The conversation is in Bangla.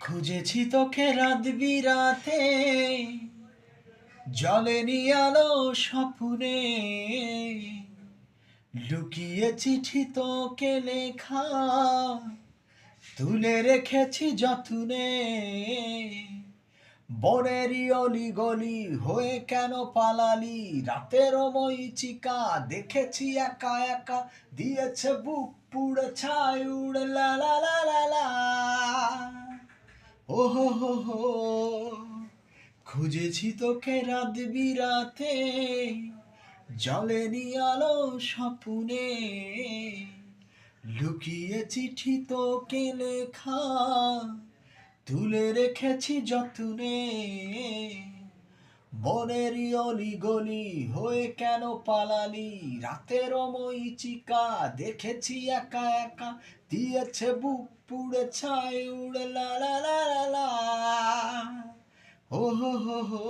খুঁজেছি তোকে রাত বিরাতে, জ্বলেনি আলো স্বপ্নে, লুকিয়ে চিঠি তোকে লেখা, তুলে রেখেছি যত্নে। বনেরই অলি গলি হয়ে কেন পালালি, রাতের মরীচিকা দেখেছি একা একা, দিয়েছে বুক পুড়ে ছাই উড়ে লা লা লা লা লা। ও হো হো হো, খুঁজেছি তোকে রাত বিরাতে, জ্বলেনি আলো স্বপ্নে, লুকিয়ে চিঠি তোকে লেখা, তুলে রেখেছি যত্নে। বনেরই অলি গলি হয়ে কেন পালালি, রাতের মরীচিকা দেখেছি একা একা, দিয়েছে বুক পুড়ে ছাই উড়ে লা লা লা লা লা। ও হো হো হো।